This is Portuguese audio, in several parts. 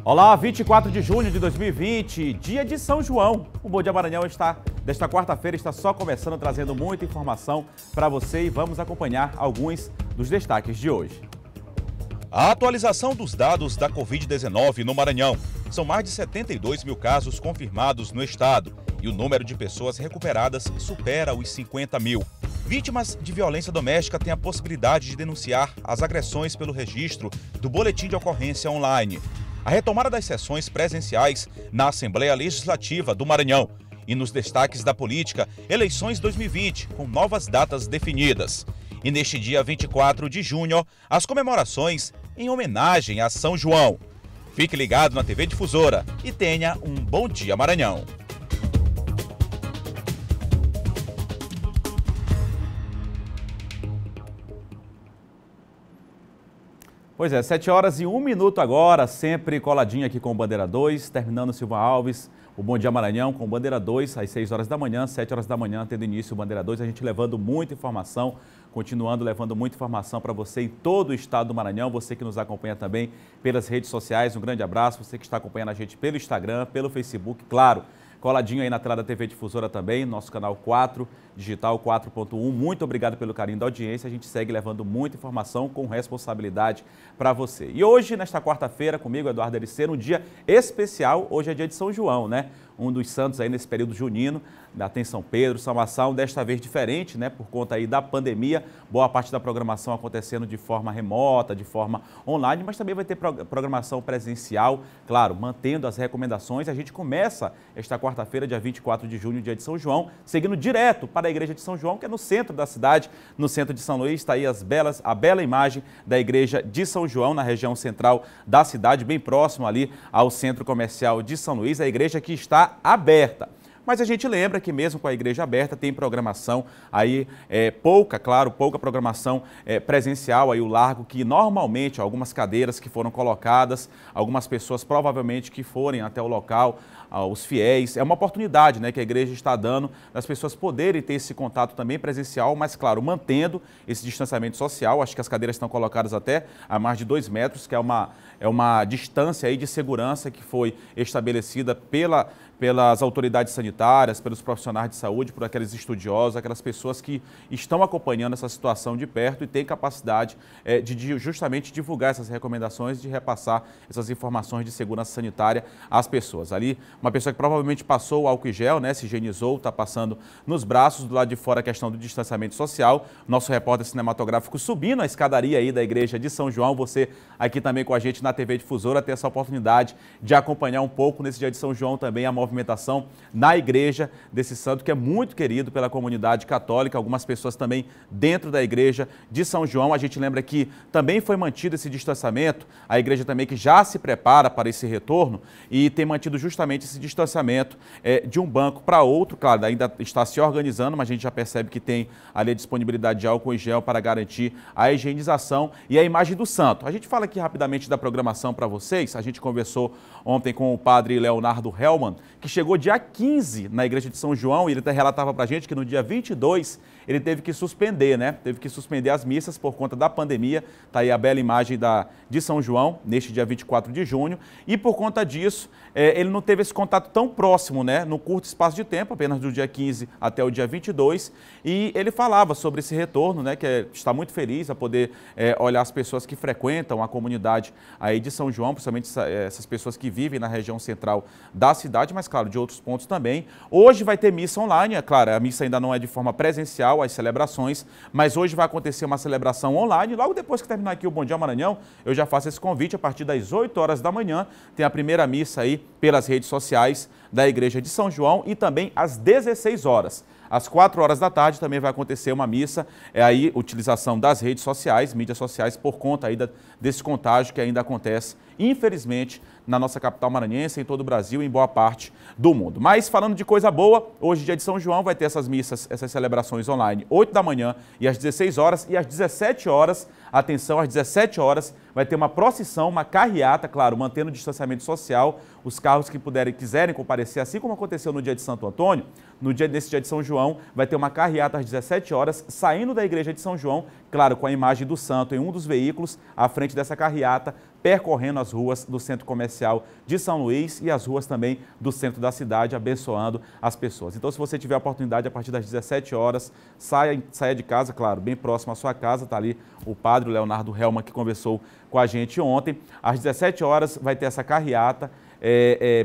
Olá, 24 de junho de 2020, dia de São João. O Bom Dia Maranhão desta quarta-feira está só começando, trazendo muita informação para você e vamos acompanhar alguns dos destaques de hoje. A atualização dos dados da Covid-19 no Maranhão. São mais de 72 mil casos confirmados no estado e o número de pessoas recuperadas supera os 50 mil. Vítimas de violência doméstica têm a possibilidade de denunciar as agressões pelo registro do Boletim de Ocorrência online. A retomada das sessões presenciais na Assembleia Legislativa do Maranhão e nos destaques da política, eleições 2020, com novas datas definidas. E neste dia 24 de junho, as comemorações em homenagem a São João. Fique ligado na TV Difusora e tenha um bom dia, Maranhão. Pois é, 7 horas e 1 minuto agora, sempre coladinho aqui com o Bandeira 2, terminando Silva Alves, o Bom Dia Maranhão com o Bandeira 2, às 6 horas da manhã, 7 horas da manhã, tendo início o Bandeira 2, a gente levando muita informação, continuando levando muita informação para você em todo o estado do Maranhão, você que nos acompanha também pelas redes sociais, um grande abraço, você que está acompanhando a gente pelo Instagram, pelo Facebook, claro, coladinho aí na tela da TV Difusora também, nosso canal 4, digital 4.1. Muito obrigado pelo carinho da audiência. A gente segue levando muita informação com responsabilidade para você. E hoje, nesta quarta-feira, comigo, Eduardo Ericeira, um dia especial. Hoje é dia de São João, né? Um dos santos aí nesse período junino, tem São Pedro, São Marçal, desta vez diferente, né? Por conta aí da pandemia, boa parte da programação acontecendo de forma remota, de forma online, mas também vai ter programação presencial, claro, mantendo as recomendações. A gente começa esta quarta-feira, dia 24 de junho, dia de São João, seguindo direto para a Igreja de São João, que é no centro da cidade, no centro de São Luís. Está aí a bela imagem da Igreja de São João, na região central da cidade, bem próximo ali ao Centro Comercial de São Luís, a igreja que está aberta. Mas a gente lembra que mesmo com a igreja aberta tem programação aí, pouca programação presencial, aí o largo, que normalmente algumas cadeiras que foram colocadas, algumas pessoas provavelmente que forem até o local, os fiéis, é uma oportunidade, né, que a igreja está dando das pessoas poderem ter esse contato também presencial, mas claro, mantendo esse distanciamento social. Acho que as cadeiras estão colocadas até a mais de 2 metros, que é uma distância aí de segurança que foi estabelecida pelas autoridades sanitárias, pelos profissionais de saúde, por aqueles estudiosos, aquelas pessoas que estão acompanhando essa situação de perto e têm capacidade de justamente divulgar essas recomendações, de repassar essas informações de segurança sanitária às pessoas. Ali, uma pessoa que provavelmente passou o álcool em gel, né, se higienizou, está passando nos braços, do lado de fora a questão do distanciamento social. Nosso repórter cinematográfico subindo a escadaria aí da Igreja de São João, você aqui também com a gente na TV Difusora, ter essa oportunidade de acompanhar um pouco nesse dia de São João também a movimentação na igreja desse santo que é muito querido pela comunidade católica, algumas pessoas também dentro da Igreja de São João. A gente lembra que também foi mantido esse distanciamento, a igreja também que já se prepara para esse retorno e tem mantido justamente esse distanciamento de um banco para outro. Claro, ainda está se organizando, mas a gente já percebe que tem ali a disponibilidade de álcool em gel para garantir a higienização e a imagem do santo. A gente fala aqui rapidamente da programação para vocês. A gente conversou ontem com o padre Leonardo Hellman, que chegou dia 15 na Igreja de São João, e ele até relatava para a gente que no dia 22 ele teve que suspender, né? Teve que suspender as missas por conta da pandemia. Está aí a bela imagem de São João, neste dia 24 de junho. E por conta disso, ele não teve esse contato tão próximo, né? No curto espaço de tempo, apenas do dia 15 até o dia 22. E ele falava sobre esse retorno, né? Que está muito feliz a poder olhar as pessoas que frequentam a comunidade aí de São João, principalmente essas pessoas que vivem na região central da cidade, mas claro, de outros pontos também. Hoje vai ter missa online, é claro, a missa ainda não é de forma presencial, as celebrações, mas hoje vai acontecer uma celebração online. Logo depois que terminar aqui o Bom Dia Maranhão, eu já faço esse convite. A partir das 8 horas da manhã tem a primeira missa aí pelas redes sociais da Igreja de São João e também às 16 horas. Às 4 horas da tarde também vai acontecer uma missa, aí utilização das redes sociais, mídias sociais, por conta aí desse contágio que ainda acontece, infelizmente, na nossa capital maranhense, em todo o Brasil e em boa parte do mundo. Mas falando de coisa boa, hoje, dia de São João, vai ter essas missas, essas celebrações online, 8 da manhã e às 16 horas, e às 17 horas, atenção, às 17 horas, vai ter uma procissão, uma carreata, claro, mantendo o distanciamento social, os carros que quiserem comparecer, assim como aconteceu no dia de Santo Antônio, nesse dia de São João, vai ter uma carreata às 17 horas, saindo da Igreja de São João, claro, com a imagem do santo em um dos veículos, à frente dessa carreata, percorrendo as ruas do centro comercial de São Luís e as ruas também do centro da cidade, abençoando as pessoas. Então, se você tiver a oportunidade, a partir das 17 horas, saia de casa, claro, bem próximo à sua casa, está ali o padre Leonardo Helman, que conversou com a gente ontem. Às 17 horas vai ter essa carreata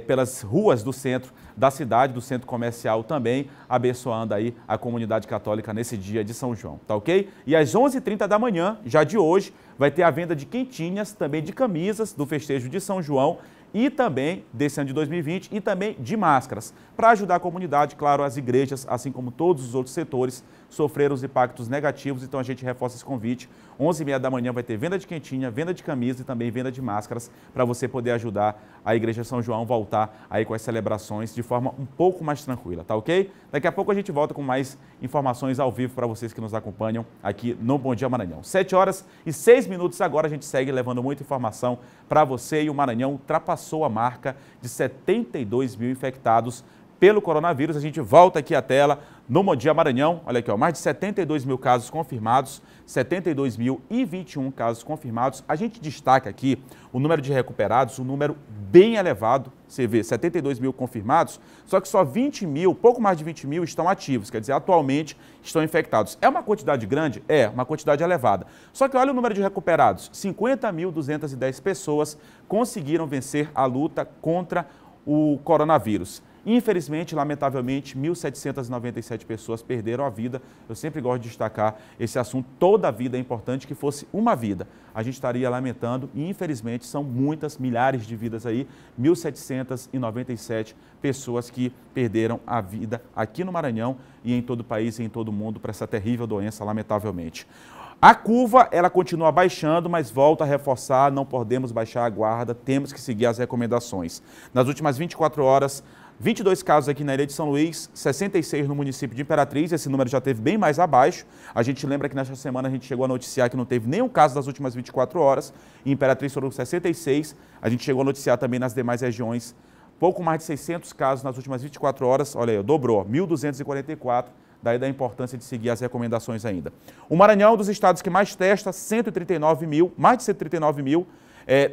pelas ruas do centro da cidade, do centro comercial também, abençoando aí a comunidade católica nesse dia de São João, tá ok? E às 11h30 da manhã, já de hoje, vai ter a venda de quentinhas, também de camisas do festejo de São João e também desse ano de 2020 e também de máscaras, para ajudar a comunidade, claro, as igrejas, assim como todos os outros setores, sofreram os impactos negativos, então a gente reforça esse convite. 11h30 da manhã vai ter venda de quentinha, venda de camisa e também venda de máscaras para você poder ajudar a Igreja São João voltar aí com as celebrações de forma um pouco mais tranquila, tá ok? Daqui a pouco a gente volta com mais informações ao vivo para vocês que nos acompanham aqui no Bom Dia Maranhão. 7h06 agora, a gente segue levando muita informação para você e o Maranhão ultrapassou a marca de 72 mil infectados pelo coronavírus. A gente volta aqui à tela no Bom Dia Maranhão. Olha aqui, ó, mais de 72 mil casos confirmados, 72.021 casos confirmados. A gente destaca aqui o número de recuperados, um número bem elevado. Você vê, 72 mil confirmados, só que só 20 mil, pouco mais de 20 mil estão ativos, quer dizer, atualmente estão infectados. É uma quantidade grande? É, uma quantidade elevada. Só que olha o número de recuperados, 50.210 pessoas conseguiram vencer a luta contra o coronavírus. Infelizmente, lamentavelmente, 1.797 pessoas perderam a vida. Eu sempre gosto de destacar esse assunto. Toda vida é importante, que fosse uma vida. A gente estaria lamentando e, infelizmente, são muitas, milhares de vidas aí. 1.797 pessoas que perderam a vida aqui no Maranhão e em todo o país e em todo o mundo para essa terrível doença, lamentavelmente. A curva, ela continua baixando, mas volta a reforçar, não podemos baixar a guarda, temos que seguir as recomendações. Nas últimas 24 horas, 22 casos aqui na Ilha de São Luís, 66 no município de Imperatriz, esse número já esteve bem mais abaixo. A gente lembra que nesta semana a gente chegou a noticiar que não teve nenhum caso das últimas 24 horas. Em Imperatriz foram 66, a gente chegou a noticiar também nas demais regiões, pouco mais de 600 casos nas últimas 24 horas, olha aí, dobrou, 1.244, daí da importância de seguir as recomendações ainda. O Maranhão é um dos estados que mais testa, 139 mil, mais de 139 mil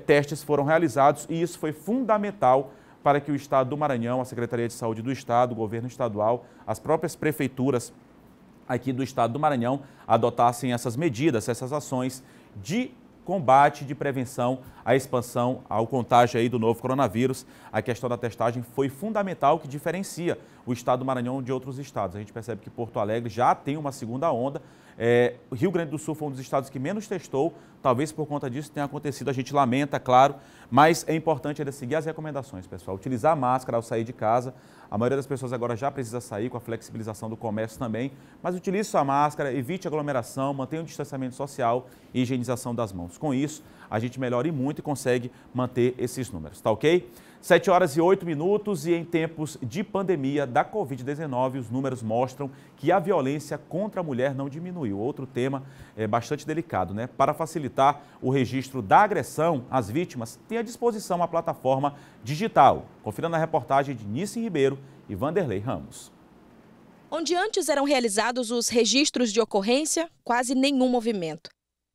testes foram realizados e isso foi fundamental para que o Estado do Maranhão, a Secretaria de Saúde do Estado, o governo estadual, as próprias prefeituras aqui do Estado do Maranhão adotassem essas medidas, essas ações de combate, de prevenção à expansão, ao contágio aí do novo coronavírus. A questão da testagem foi fundamental, que diferencia o Estado do Maranhão de outros estados. A gente percebe que Porto Alegre já tem uma segunda onda. O Rio Grande do Sul foi um dos estados que menos testou, talvez por conta disso tenha acontecido, a gente lamenta, claro, mas é importante ainda seguir as recomendações, pessoal. Utilizar máscara ao sair de casa. A maioria das pessoas agora já precisa sair com a flexibilização do comércio também, mas utilize sua máscara, evite aglomeração, mantenha o distanciamento social e higienização das mãos. Com isso, a gente melhora muito e consegue manter esses números, tá ok? 7h08 e em tempos de pandemia da Covid-19, os números mostram que a violência contra a mulher não diminuiu. Outro tema bastante delicado, né? Para facilitar o registro da agressão às vítimas, tem à disposição a plataforma digital. Confira na reportagem de Nice Ribeiro e Vanderlei Ramos. Onde antes eram realizados os registros de ocorrência, quase nenhum movimento.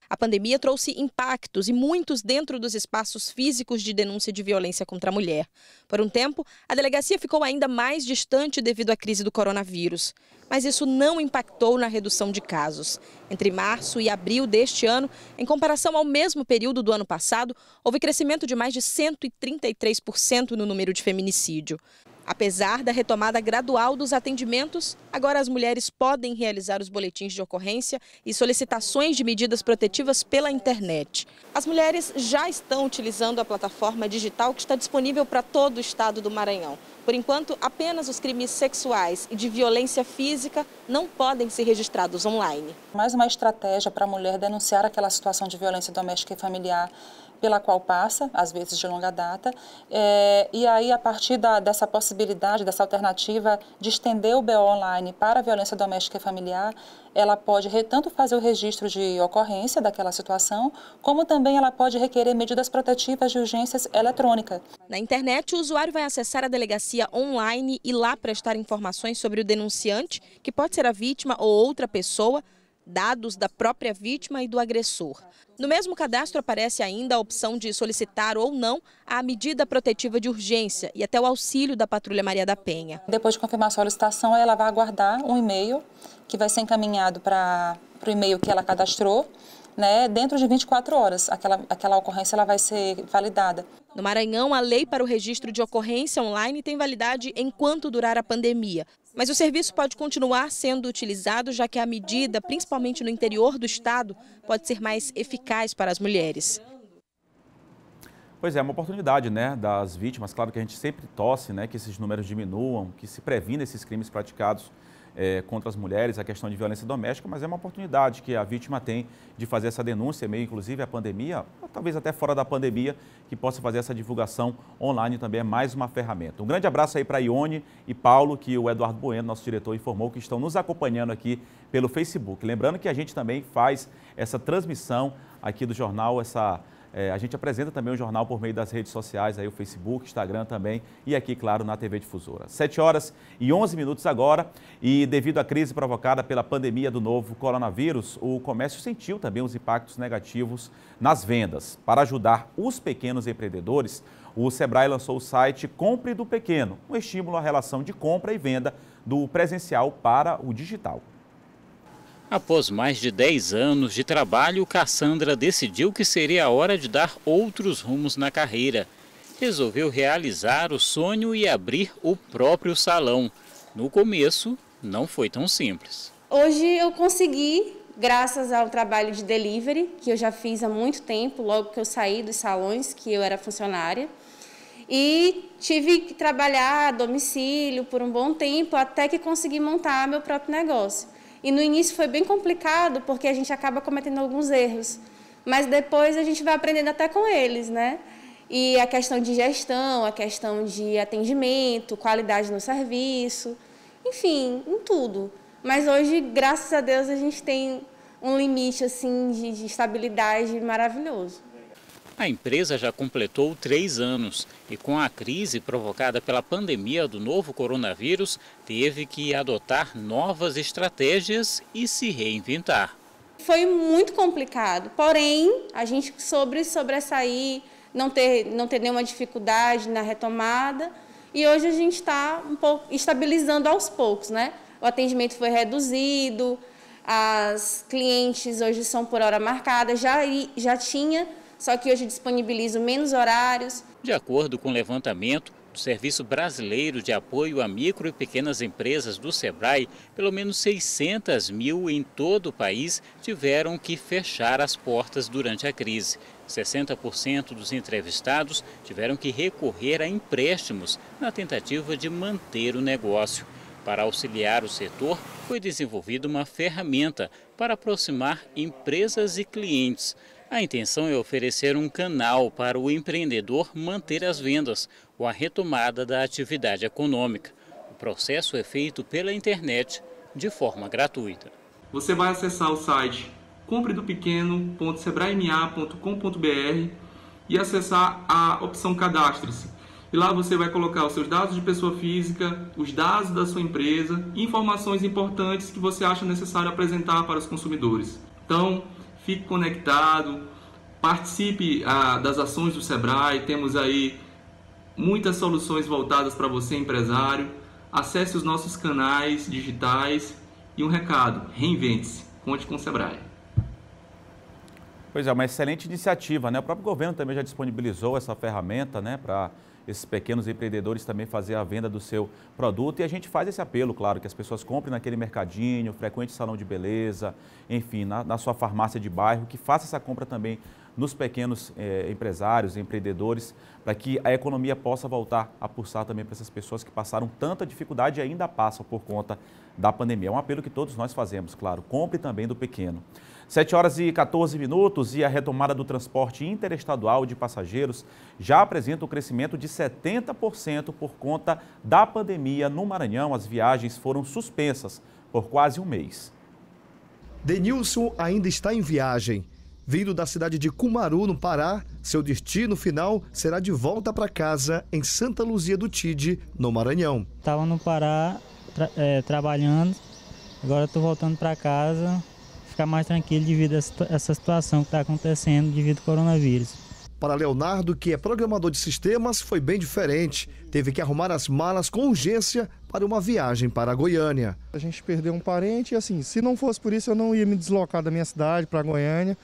A pandemia trouxe impactos e muitos dentro dos espaços físicos de denúncia de violência contra a mulher. Por um tempo, a delegacia ficou ainda mais distante devido à crise do coronavírus. Mas isso não impactou na redução de casos. Entre março e abril deste ano, em comparação ao mesmo período do ano passado, houve crescimento de mais de 133% no número de feminicídio. Apesar da retomada gradual dos atendimentos, agora as mulheres podem realizar os boletins de ocorrência e solicitações de medidas protetivas pela internet. As mulheres já estão utilizando a plataforma digital que está disponível para todo o estado do Maranhão. Por enquanto, apenas os crimes sexuais e de violência física não podem ser registrados online. Mais uma estratégia para a mulher denunciar aquela situação de violência doméstica e familiar pela qual passa, às vezes de longa data, e aí a partir dessa possibilidade, dessa alternativa de estender o BO online para a violência doméstica e familiar, ela pode tanto fazer o registro de ocorrência daquela situação, como também ela pode requerer medidas protetivas de urgências eletrônica. Na internet, o usuário vai acessar a delegacia online e lá prestar informações sobre o denunciante, que pode ser a vítima ou outra pessoa, dados da própria vítima e do agressor. No mesmo cadastro aparece ainda a opção de solicitar ou não a medida protetiva de urgência e até o auxílio da Patrulha Maria da Penha. Depois de confirmar a solicitação, ela vai aguardar um e-mail que vai ser encaminhado para o e-mail que ela cadastrou. Dentro de 24 horas, aquela ocorrência ela vai ser validada. No Maranhão, a lei para o registro de ocorrência online tem validade enquanto durar a pandemia. Mas o serviço pode continuar sendo utilizado, já que a medida, principalmente no interior do estado, pode ser mais eficaz para as mulheres. Pois é, uma oportunidade, das vítimas. Claro que a gente sempre torce, que esses números diminuam, que se previna esses crimes praticados contra as mulheres, a questão de violência doméstica, mas é uma oportunidade que a vítima tem de fazer essa denúncia, meio inclusive a pandemia, ou talvez até fora da pandemia, que possa fazer essa divulgação online também é mais uma ferramenta. Um grande abraço aí para Ione e Paulo, que o Eduardo Bueno, nosso diretor, informou que estão nos acompanhando aqui pelo Facebook. Lembrando que a gente também faz essa transmissão aqui do jornal, a gente apresenta também o jornal por meio das redes sociais, aí o Facebook, Instagram também e aqui, claro, na TV Difusora. 7h11 agora e devido à crise provocada pela pandemia do novo coronavírus, o comércio sentiu também os impactos negativos nas vendas. Para ajudar os pequenos empreendedores, o Sebrae lançou o site Compre do Pequeno, um estímulo à relação de compra e venda do presencial para o digital. Após mais de 10 anos de trabalho, Cassandra decidiu que seria a hora de dar outros rumos na carreira. Resolveu realizar o sonho e abrir o próprio salão. No começo, não foi tão simples. Hoje eu consegui, graças ao trabalho de delivery, que eu já fiz há muito tempo, logo que eu saí dos salões, que eu era funcionária. E tive que trabalhar a domicílio por um bom tempo, até que consegui montar meu próprio negócio. E no início foi bem complicado, porque a gente acaba cometendo alguns erros. Mas depois a gente vai aprendendo até com eles, E a questão de gestão, a questão de atendimento, qualidade no serviço, enfim, em tudo. Mas hoje, graças a Deus, a gente tem um limite assim, de estabilidade maravilhoso. A empresa já completou 3 anos e com a crise provocada pela pandemia do novo coronavírus, teve que adotar novas estratégias e se reinventar. Foi muito complicado, porém a gente soube sobressair, não ter nenhuma dificuldade na retomada e hoje a gente está um pouco estabilizando aos poucos, O atendimento foi reduzido, as clientes hoje são por hora marcada, já tinha. Só que hoje disponibilizo menos horários. De acordo com o levantamento do Serviço Brasileiro de Apoio a Micro e Pequenas Empresas do Sebrae, pelo menos 600 mil em todo o país tiveram que fechar as portas durante a crise. 60% dos entrevistados tiveram que recorrer a empréstimos na tentativa de manter o negócio. Para auxiliar o setor, foi desenvolvida uma ferramenta para aproximar empresas e clientes. A intenção é oferecer um canal para o empreendedor manter as vendas ou a retomada da atividade econômica. O processo é feito pela internet de forma gratuita. Você vai acessar o site compredopequeno.sebraema.com.br e acessar a opção Cadastre-se. E lá você vai colocar os seus dados de pessoa física, os dados da sua empresa e informações importantes que você acha necessário apresentar para os consumidores. Então, fique conectado, participe das ações do Sebrae, temos aí muitas soluções voltadas para você, empresário. Acesse os nossos canais digitais e um recado, reinvente-se, conte com o Sebrae. Pois é, uma excelente iniciativa, O próprio governo também já disponibilizou essa ferramenta, para esses pequenos empreendedores também fazer a venda do seu produto e a gente faz esse apelo, claro, que as pessoas comprem naquele mercadinho, frequente salão de beleza, enfim, na sua farmácia de bairro, que faça essa compra também nos pequenos empresários, empreendedores, para que a economia possa voltar a pulsar também para essas pessoas que passaram tanta dificuldade e ainda passam por conta da pandemia. É um apelo que todos nós fazemos, claro, compre também do pequeno. 7h14 e a retomada do transporte interestadual de passageiros já apresenta um crescimento de 70% por conta da pandemia no Maranhão. As viagens foram suspensas por quase um mês. Denilson ainda está em viagem. Vindo da cidade de Cumaru, no Pará, seu destino final será de volta para casa em Santa Luzia do Tide, no Maranhão. Estava no Pará trabalhando, agora estou voltando para casa. ficar mais tranquilo devido a essa situação que está acontecendo devido ao coronavírus. Para Leonardo, que é programador de sistemas, foi bem diferente. Teve que arrumar as malas com urgência para uma viagem para Goiânia. A gente perdeu um parente e assim, se não fosse por isso eu não ia me deslocar da minha cidade para Goiânia,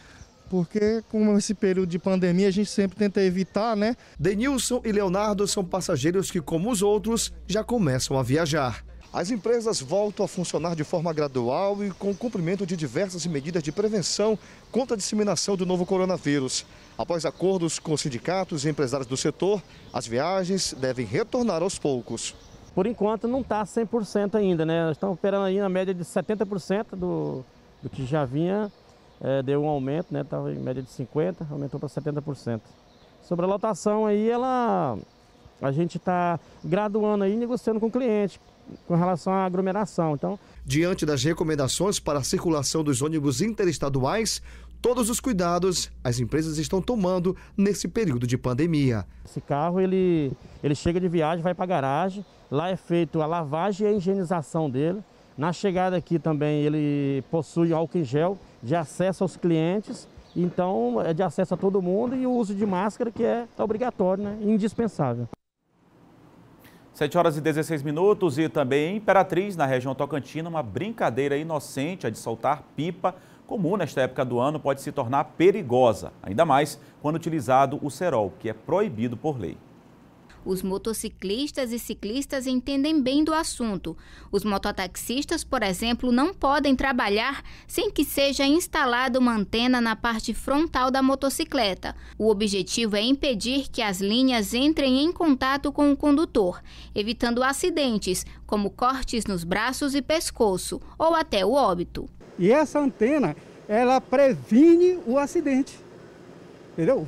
porque com esse período de pandemia a gente sempre tenta evitar, né? Denilson e Leonardo são passageiros que, como os outros, já começam a viajar. As empresas voltam a funcionar de forma gradual e com o cumprimento de diversas medidas de prevenção contra a disseminação do novo coronavírus. Após acordos com sindicatos e empresários do setor, as viagens devem retornar aos poucos. Por enquanto não está 100% ainda, né? Nós estamos operando aí na média de 70% do que já vinha, deu um aumento, né? Estava em média de 50%, aumentou para 70%. Sobre a lotação aí, a gente está graduando aí, negociando com o cliente com relação à aglomeração. Então, diante das recomendações para a circulação dos ônibus interestaduais, todos os cuidados as empresas estão tomando nesse período de pandemia. Esse carro, ele chega de viagem, vai para a garagem, lá é feita a lavagem e a higienização dele. Na chegada aqui também ele possui álcool em gel de acesso aos clientes, então é de acesso a todo mundo, e o uso de máscara, que é obrigatório, né? Indispensável. 7 horas e 16 minutos e também em Imperatriz, na região Tocantina, uma brincadeira inocente, a de soltar pipa, comum nesta época do ano, pode se tornar perigosa, ainda mais quando utilizado o cerol, que é proibido por lei. Os motociclistas e ciclistas entendem bem do assunto. Os mototaxistas, por exemplo, não podem trabalhar sem que seja instalada uma antena na parte frontal da motocicleta. O objetivo é impedir que as linhas entrem em contato com o condutor, evitando acidentes, como cortes nos braços e pescoço, ou até o óbito. E essa antena, ela previne o acidente, entendeu?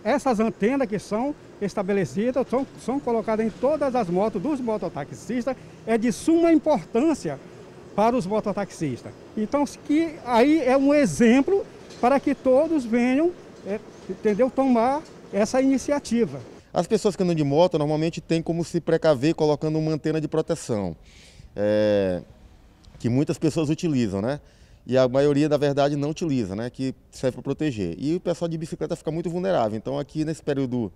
Essas antenas que são estabelecidas, são colocadas em todas as motos dos mototaxistas, é de suma importância para os mototaxistas. Então, que aí é um exemplo para que todos venham, entendeu, tomar essa iniciativa. As pessoas que andam de moto normalmente têm como se precaver colocando uma antena de proteção, que muitas pessoas utilizam, né? E a maioria, na verdade, não utiliza, né? Que serve para proteger. E o pessoal de bicicleta fica muito vulnerável. Então, aqui nesse período,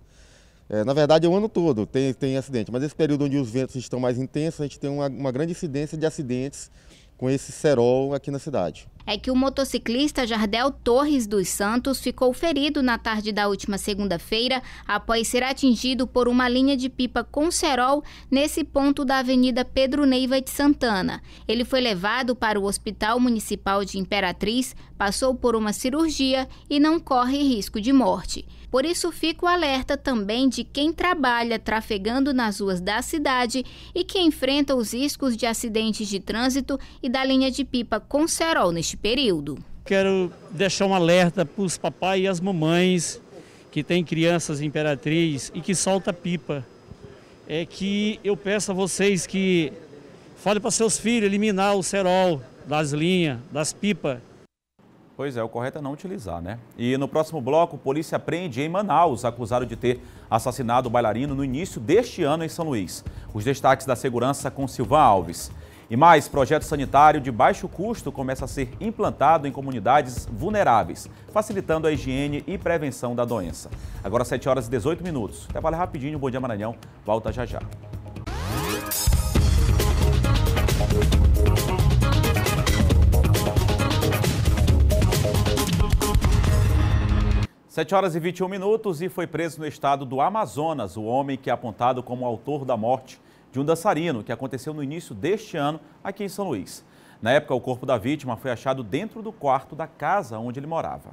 na verdade, é o ano todo tem acidente, mas esse período onde os ventos estão mais intensos, a gente tem uma grande incidência de acidentes com esse cerol aqui na cidade. É que o motociclista Jardel Torres dos Santos ficou ferido na tarde da última segunda-feira após ser atingido por uma linha de pipa com cerol nesse ponto da Avenida Pedro Neiva de Santana. Ele foi levado para o Hospital Municipal de Imperatriz, passou por uma cirurgia e não corre risco de morte. Por isso fica o alerta também de quem trabalha trafegando nas ruas da cidade e que enfrenta os riscos de acidentes de trânsito e da linha de pipa com cerol neste período. Quero deixar um alerta para os papais e as mamães que têm crianças em Imperatriz e que soltam pipa. É que eu peço a vocês que falem para seus filhos eliminar o cerol das linhas, das pipas. Pois é, o correto é não utilizar, né? E no próximo bloco, polícia prende em Manaus, acusado de ter assassinado o bailarino no início deste ano em São Luís. Os destaques da segurança com Silvan Alves. E mais, projeto sanitário de baixo custo começa a ser implantado em comunidades vulneráveis, facilitando a higiene e prevenção da doença. Agora 7 horas e 18 minutos. Trabalha rapidinho, Bom Dia Maranhão, volta já já. Sete horas e 21 minutos e foi preso no estado do Amazonas o homem que é apontado como autor da morte de um dançarino que aconteceu no início deste ano aqui em São Luís. Na época, o corpo da vítima foi achado dentro do quarto da casa onde ele morava.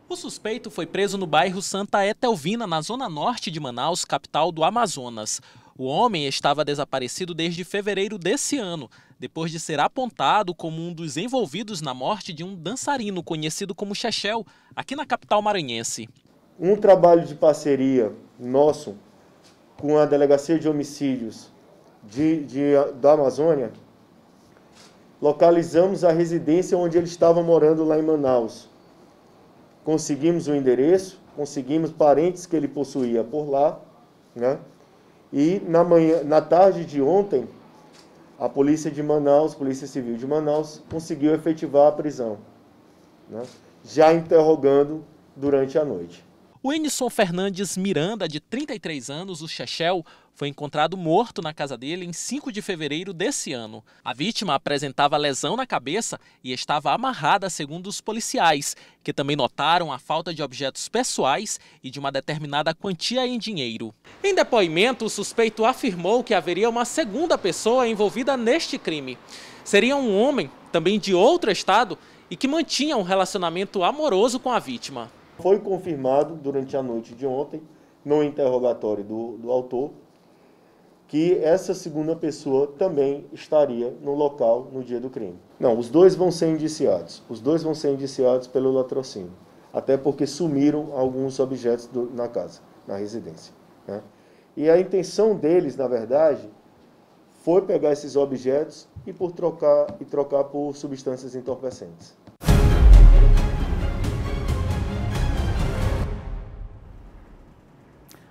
O suspeito foi preso no bairro Santa Etelvina, na zona norte de Manaus, capital do Amazonas. O homem estava desaparecido desde fevereiro desse ano, depois de ser apontado como um dos envolvidos na morte de um dançarino conhecido como Chechel, aqui na capital maranhense. Um trabalho de parceria nosso com a Delegacia de Homicídios da Amazônia, localizamos a residência onde ele estava morando lá em Manaus. Conseguimos o endereço, conseguimos parentes que ele possuía por lá, né? E na tarde de ontem, a polícia de Manaus, Polícia Civil de Manaus, conseguiu efetivar a prisão. né, já interrogando durante a noite. O Enison Fernandes Miranda, de 33 anos, o Chechel, foi encontrado morto na casa dele em 5 de fevereiro desse ano. A vítima apresentava lesão na cabeça e estava amarrada, segundo os policiais, que também notaram a falta de objetos pessoais e de uma determinada quantia em dinheiro. Em depoimento, o suspeito afirmou que haveria uma segunda pessoa envolvida neste crime. Seria um homem, também de outro estado, e que mantinha um relacionamento amoroso com a vítima. Foi confirmado durante a noite de ontem, no interrogatório do autor, que essa segunda pessoa também estaria no local no dia do crime. Não, os dois vão ser indiciados. Os dois vão ser indiciados pelo latrocínio, até porque sumiram alguns objetos na casa, na residência, né? E a intenção deles, na verdade, foi pegar esses objetos e trocar por substâncias entorpecentes.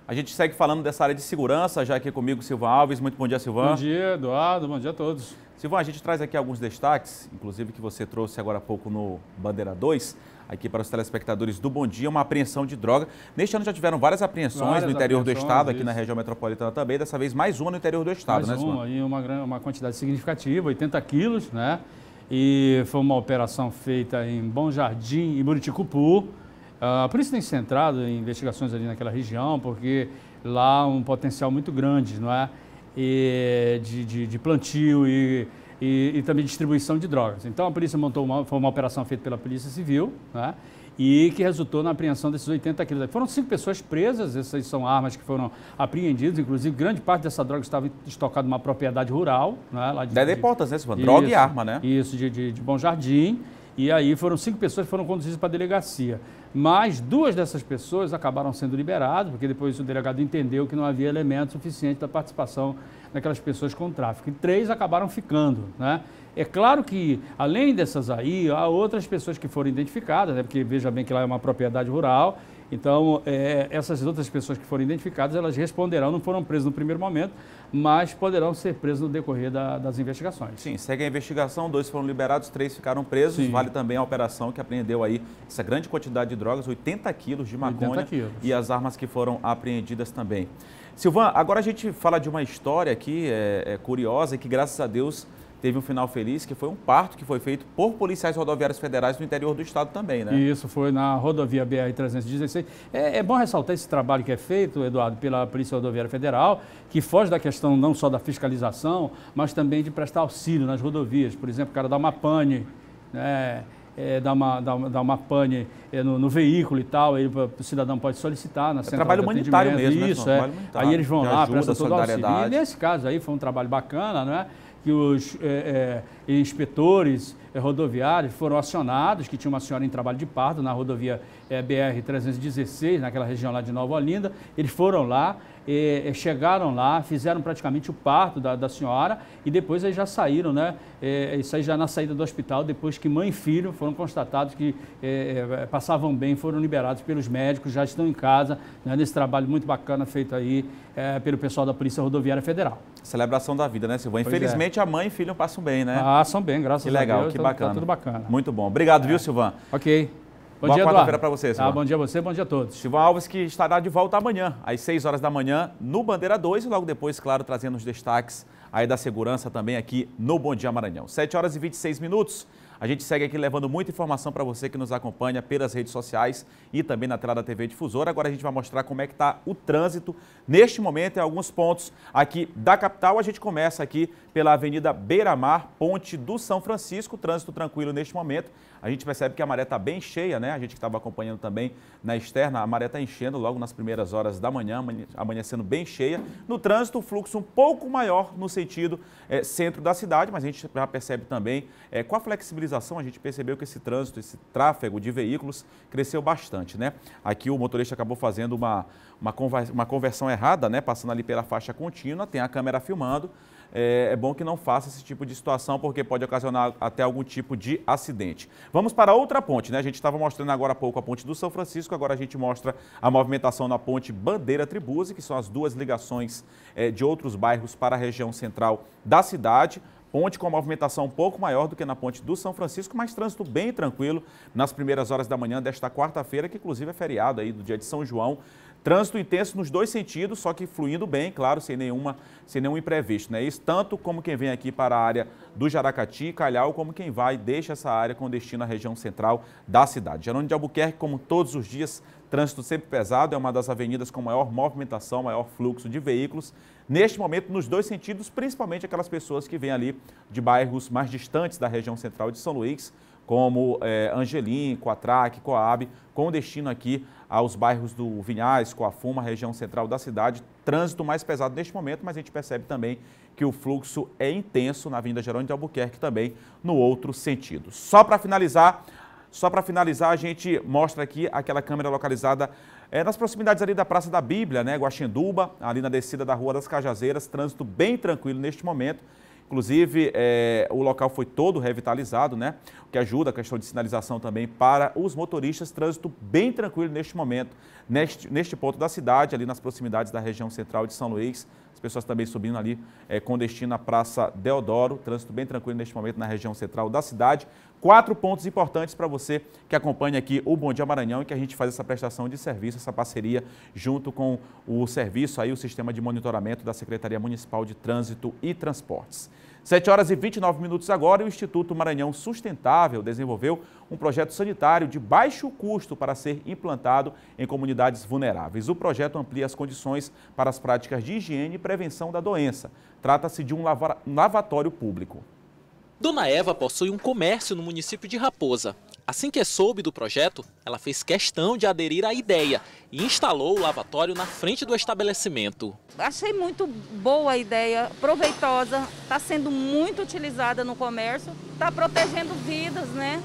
A gente segue falando dessa área de segurança, já aqui comigo Silvan Alves. Muito bom dia, Silvan. Bom dia, Eduardo. Bom dia a todos. Silvan, a gente traz aqui alguns destaques, inclusive que você trouxe agora há pouco no Bandeira 2, aqui para os telespectadores do Bom Dia, uma apreensão de droga. Neste ano já tiveram várias apreensões no interior do estado, aqui na região metropolitana também, dessa vez mais uma no interior do estado, mais né, Silvan? E uma quantidade significativa, 80 quilos, né? E foi uma operação feita em Bom Jardim e Buriticupu. A polícia tem se centrado em investigações ali naquela região, porque lá há um potencial muito grande, não é? De plantio e também distribuição de drogas. Então a polícia foi uma operação feita pela Polícia Civil, né? E que resultou na apreensão desses 80 quilos. Foram 5 pessoas presas, essas são armas que foram apreendidas, inclusive grande parte dessa droga estava estocada numa propriedade rural. Né? Lá de importas, né, Silvan? Droga e arma, né? Isso, de Bom Jardim. E aí foram 5 pessoas que foram conduzidas para a delegacia. Mas 2 dessas pessoas acabaram sendo liberadas, porque depois o delegado entendeu que não havia elemento suficiente da participação daquelas pessoas com tráfico. E 3 acabaram ficando, né? É claro que, além dessas aí, há outras pessoas que foram identificadas, né? Porque veja bem que lá é uma propriedade rural. Então, essas outras pessoas que foram identificadas, elas responderão, não foram presas no primeiro momento, mas poderão ser presas no decorrer das investigações. Sim, segue a investigação, 2 foram liberados, 3 ficaram presos. Sim. Vale também a operação que apreendeu aí essa grande quantidade de drogas, 80 quilos de maconha e as armas que foram apreendidas também. Silvan, agora a gente fala de uma história aqui curiosa e que, graças a Deus, teve um final feliz, que foi um parto que foi feito por policiais rodoviários federais no interior do estado também, né? Isso, foi na rodovia BR-316. É bom ressaltar esse trabalho que é feito, Eduardo, pela Polícia Rodoviária Federal, que foge da questão não só da fiscalização, mas também de prestar auxílio nas rodovias. Por exemplo, o cara dá uma pane, né? Dá uma pane no veículo e tal, aí o cidadão pode solicitar na central trabalho humanitário mesmo, isso, né? Aí eles vão lá, prestam todo o auxílio. E nesse caso aí foi um trabalho bacana, né? Que os inspetores rodoviários foram acionados, que tinha uma senhora em trabalho de parto na rodovia BR-316, naquela região lá de Nova Olinda. Eles foram lá, chegaram lá, fizeram praticamente o parto da senhora e depois eles já saíram, né? Isso aí já na saída do hospital, depois que mãe e filho foram constatados que passavam bem, foram liberados pelos médicos, já estão em casa, né? Nesse trabalho muito bacana feito aí pelo pessoal da Polícia Rodoviária Federal. Celebração da vida, né, Silvan? Infelizmente a mãe e filho passam bem, né? Passam bem, graças a Deus. Que legal, que bacana. Tá tudo bacana. Muito bom. Obrigado, viu, Silvan? Ok. Bom dia, quarta-feira para você, Silvan. Bom dia a você, bom dia a todos. Silvan Alves, que estará de volta amanhã, às 6 horas da manhã, no Bandeira 2 e logo depois, claro, trazendo os destaques aí da segurança também aqui no Bom Dia Maranhão. 7 horas e 26 minutos. A gente segue aqui levando muita informação para você que nos acompanha pelas redes sociais e também na tela da TV Difusora. Agora a gente vai mostrar como é que está o trânsito neste momento em alguns pontos aqui da capital. A gente começa aqui pela Avenida Beira-Mar, Ponte do São Francisco, trânsito tranquilo neste momento. A gente percebe que a maré está bem cheia, né? A gente que estava acompanhando também na externa, a maré está enchendo logo nas primeiras horas da manhã, amanhecendo bem cheia. No trânsito, o fluxo um pouco maior no sentido centro da cidade, mas a gente já percebe também, com a flexibilização, a gente percebeu que esse trânsito, esse tráfego de veículos cresceu bastante, né? Aqui o motorista acabou fazendo uma conversão errada, né? Passando ali pela faixa contínua, tem a câmera filmando. É bom que não faça esse tipo de situação, porque pode ocasionar até algum tipo de acidente. Vamos para outra ponte, né? A gente estava mostrando agora há pouco a ponte do São Francisco, agora a gente mostra a movimentação na ponte Bandeira Tribuzzi, que são as duas ligações de outros bairros para a região central da cidade. ponte com movimentação um pouco maior do que na ponte do São Francisco, mas trânsito bem tranquilo nas primeiras horas da manhã desta quarta-feira, que inclusive é feriado aí do dia de São João. Trânsito intenso nos dois sentidos, só que fluindo bem, claro, sem nenhum imprevisto, né? Isso tanto como quem vem aqui para a área do Jaracati, Calhau, como quem vai e deixa essa área com destino à região central da cidade. Jerônimo de Albuquerque, como todos os dias, trânsito sempre pesado, é uma das avenidas com maior movimentação, maior fluxo de veículos. Neste momento, nos dois sentidos, principalmente aquelas pessoas que vêm ali de bairros mais distantes da região central de São Luís, como Angelim, Coatraque, Coab, com destino aqui aos bairros do Vinhais, Coafuma, região central da cidade. Trânsito mais pesado neste momento, mas a gente percebe também que o fluxo é intenso na Avenida Jerônimo de Albuquerque também no outro sentido. Só para finalizar, a gente mostra aqui aquela câmera localizada nas proximidades ali da Praça da Bíblia, né, Guaxinduba, ali na descida da Rua das Cajazeiras, trânsito bem tranquilo neste momento. Inclusive, o local foi todo revitalizado, né? O que ajuda a questão de sinalização também para os motoristas. Trânsito bem tranquilo neste momento, neste ponto da cidade, ali nas proximidades da região central de São Luís. As pessoas também subindo ali com destino à Praça Deodoro. Trânsito bem tranquilo neste momento na região central da cidade. 4 pontos importantes para você que acompanha aqui o Bom Dia Maranhão e que a gente faz essa prestação de serviço, essa parceria junto com o serviço, aí, o sistema de monitoramento da Secretaria Municipal de Trânsito e Transportes. 7 horas e 29 minutos agora, e o Instituto Maranhão Sustentável desenvolveu um projeto sanitário de baixo custo para ser implantado em comunidades vulneráveis. O projeto amplia as condições para as práticas de higiene e prevenção da doença. Trata-se de um lavatório público. Dona Eva possui um comércio no município de Raposa. Assim que soube do projeto, ela fez questão de aderir à ideia e instalou o lavatório na frente do estabelecimento. Achei muito boa a ideia, proveitosa, está sendo muito utilizada no comércio, está protegendo vidas, né?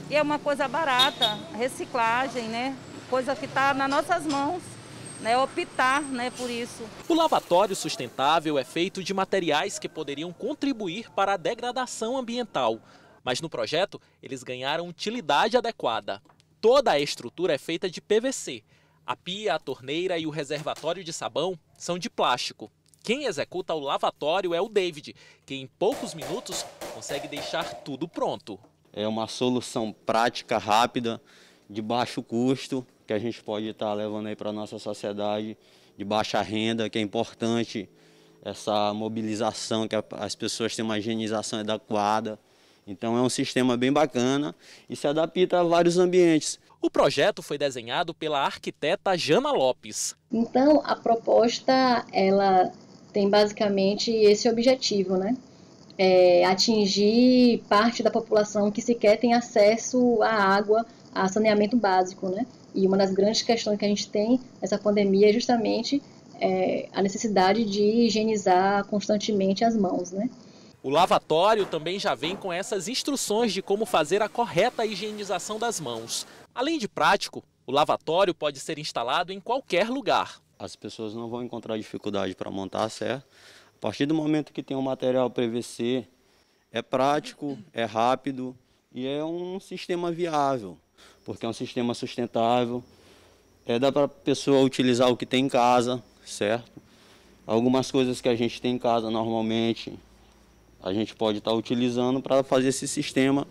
E é uma coisa barata, reciclagem, né? Coisa que está nas nossas mãos. Optar, por isso. O lavatório sustentável é feito de materiais que poderiam contribuir para a degradação ambiental, mas no projeto eles ganharam utilidade adequada. Toda a estrutura é feita de PVC. A pia, a torneira e o reservatório de sabão são de plástico. Quem executa o lavatório é o David, que em poucos minutos consegue deixar tudo pronto. É uma solução prática, rápida, de baixo custo, que a gente pode estar levando aí para a nossa sociedade, de baixa renda, que é importante essa mobilização, que as pessoas tenham uma higienização adequada. Então é um sistema bem bacana e se adapta a vários ambientes. O projeto foi desenhado pela arquiteta Jana Lopes. Então a proposta ela tem basicamente esse objetivo, né? Atingir parte da população que sequer tem acesso à água, a saneamento básico, né? E uma das grandes questões que a gente tem nessa pandemia é justamente a necessidade de higienizar constantemente as mãos, né? O lavatório também já vem com essas instruções de como fazer a correta higienização das mãos. Além de prático, o lavatório pode ser instalado em qualquer lugar. As pessoas não vão encontrar dificuldade para montar, certo? A partir do momento que tem um material PVC, é prático, é rápido e é um sistema viável. Porque é um sistema sustentável, dá para a pessoa utilizar o que tem em casa, certo? Algumas coisas que a gente tem em casa normalmente, a gente pode estar utilizando para fazer esse sistema,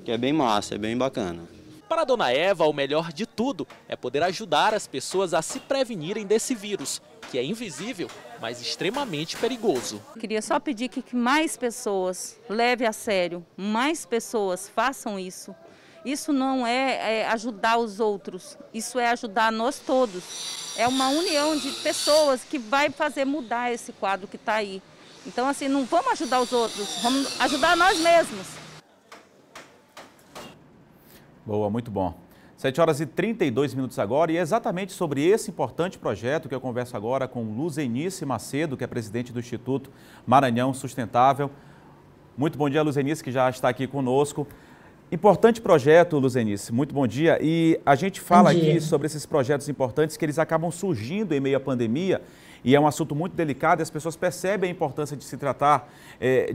que é bem massa, é bem bacana. Para a Dona Eva, o melhor de tudo é poder ajudar as pessoas a se prevenirem desse vírus, que é invisível, mas extremamente perigoso. Queria só pedir que mais pessoas levem a sério, mais pessoas façam isso. Isso não é ajudar os outros, isso é ajudar nós todos. É uma união de pessoas que vai fazer mudar esse quadro que está aí. Então, assim, não vamos ajudar os outros, vamos ajudar nós mesmos. Boa, muito bom. 7 horas e 32 minutos agora, e é exatamente sobre esse importante projeto que eu converso agora com Luzenice Macedo, que é presidente do Instituto Maranhão Sustentável. Muito bom dia, Luzenice, que já está aqui conosco. Importante projeto, Luzenice, muito bom dia. E a gente fala aqui sobre esses projetos importantes que eles acabam surgindo em meio à pandemia e é um assunto muito delicado e as pessoas percebem a importância de se tratar